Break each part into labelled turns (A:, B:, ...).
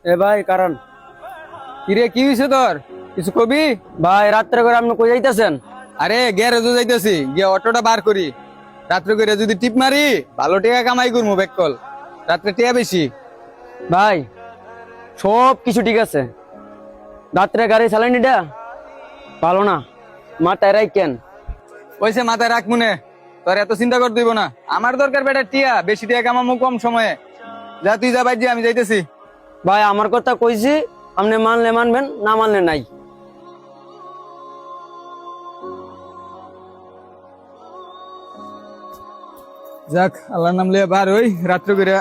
A: এ ভাই কারণ
B: কিরে কি হয়েছে তোর? কিছু কবি?
A: ভাই রাত্রে করে আপনি কই যাইতেছেন?
B: আরে গ্যারেজে যাইতেছি, গিয়ে অটোটা বার করি। রাত্রে করে যদি টিপ মারি ভালো টাকা কামাই করবো বেকল। রাত্রে টিয়া বেশি।
A: ভাই সব কিছু ঠিক আছে, রাত্রে গাড়ি চালানিটা ভালো না, মাথায় রাখেন।
B: ওইসে মাথায় রাখ মনে, তোর এত চিন্তা করতে দিব না। আমার দরকার বেটা টিয়া, বেশি টিয়া কামামো কম সময়ে। যা তুই যা বাইজি, আমি যাইতেছি।
A: ভাই আমার কথা কইছি, আপনি মানলে মানবেন, না মানলে নাই।
B: যাক আল্লাহর নাম লিয়ে বার হই। রাত্রে করে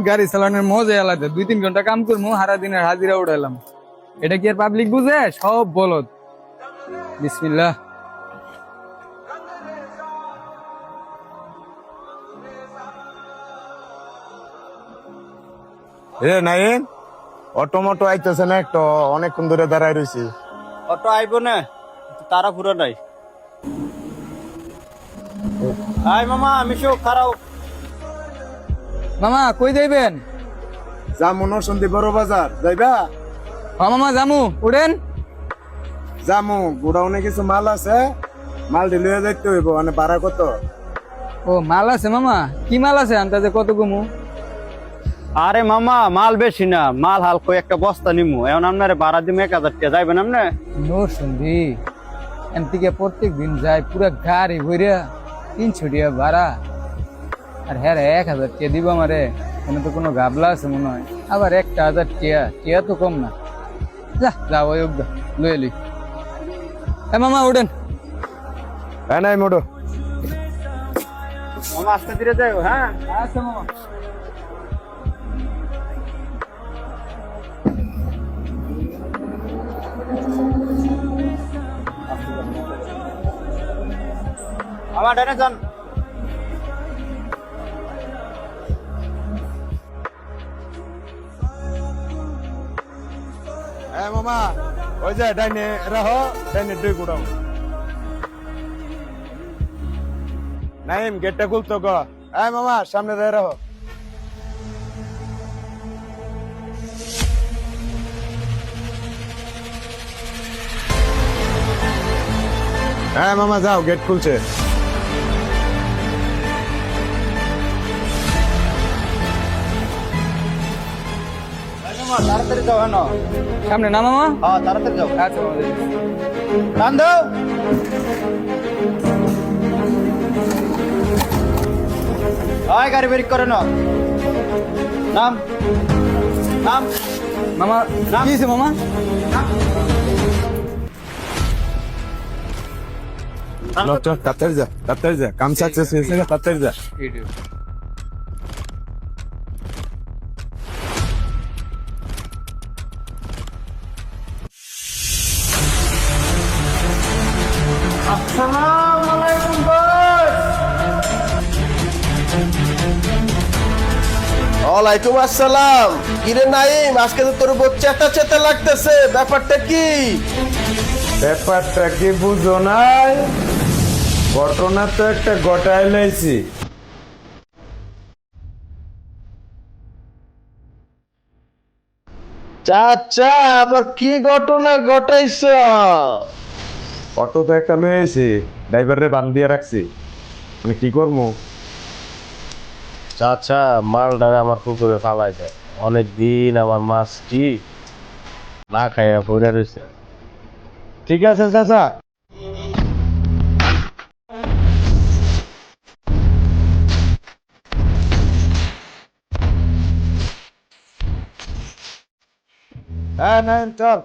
B: গাড়ি চালানোর মজা আলাদা। 2-3 ঘন্টা কাম করবো, সারা দিনের হাজিরা উঠাইলাম। এটা কি আর পাবলিক বুঝে? সব বলদ। বিসমিল্লাহ।
C: এ নাইন, অটো মটো আইতেছে না, একটু অনেকক্ষণ ধরে দাঁড়ায় রয়েছি।
D: অটো আইব না, তারা পুরো নাই। আই মামা, আমি সব খারাও।
B: মামা কই যাইবেন?
C: জামু নরসন্দী বড় বাজার যাইবা?
B: মামা জামু উড়েন।
C: জামু গোডাউনে কিছু মাল আছে, মাল ঢেলে যাইতে হইব। মানে ভাড়া কত?
B: ও মাল আছে মামা? কি মাল আছে আন্দাজে কত কমু?
D: আরে মামা মাল বেশি না, মাল হালকা একটা বস্তা নিমু। এখন আপনার ভাড়া দিমু 1000 টাকা, যাইবেন আপনি?
B: নরসিংদী এন থেকে প্রত্যেক দিন যায় পুরা গাড়ি ভরিয়া 300 টাকা ভাড়া। আর হ্যাঁ 1000 টাকা দিব আমারে। এখানে তো কোনো গাবলা আছে মনে হয়। আবার 1000 টাকা, টাকা তো কম না। যা যা ওই অব্দা লয়ে লি। এ মামা উঠেন।
C: হ্যাঁ নাই মোটো।
D: মামা আস্তে ধীরে যাইও। হ্যাঁ
B: আচ্ছা মামা।
D: আমার ডানে যান।
C: হ্যাঁ মামা, ওই যে ডাইনে রাহো, ডাইনে দুই গোডাউন। নাইম গেটটা খুলতো গো। হ্যাঁ মামা, সামনে দিয়ে রাহো। হ্যাঁ মামা যাও, গেট খুলছে।
D: মামা তাড়াতাড়ি যাও। হ্যাঁ
B: সামনে না মামা?
D: হ্যাঁ তাড়াতাড়ি যাও।
B: আচ্ছা মামা যাইতেছি।
D: টান দাও। আয় গাড়ি বেরিক করে না। নাম নাম
B: মামা কি হয়েছে মামা?
C: চল তাড়াতাড়ি যা, তাড়াতাড়ি যা, কাম সাকসেস হয়েছে না, তাড়াতাড়ি যা।
E: ওয়ালাইকুম আসসালাম। কিরে নাইম, আজকে তো তোর উপর চেতা চেতা লাগতেছে, ব্যাপারটা কি?
C: ব্যাপারটা কি বুঝো নাই? ঘটনা তো একটা ঘটাই লাইছি।
E: চাচা, আবার কি ঘটনা ঘটাইছ?
C: অটো তো একটা লয়েছি, ড্রাইভারে বান দিয়ে রাখছি। আমি কি করবো?
E: চাচা, মালটা আমার পুকুরে ফালাই দেয়। অনেক দিন আমার মাছটি না খাইয়া পড়ে রয়েছে।
C: ঠিক আছে চাচা। হ্যাঁ নাইম চল।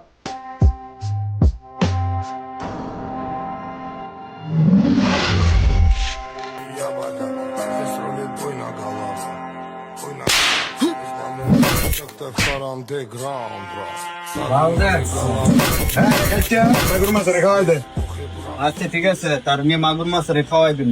D: আচ্ছা ঠিক আছে, তার নিয়ে মাগুর মাছ রে খাওয়াই দিন।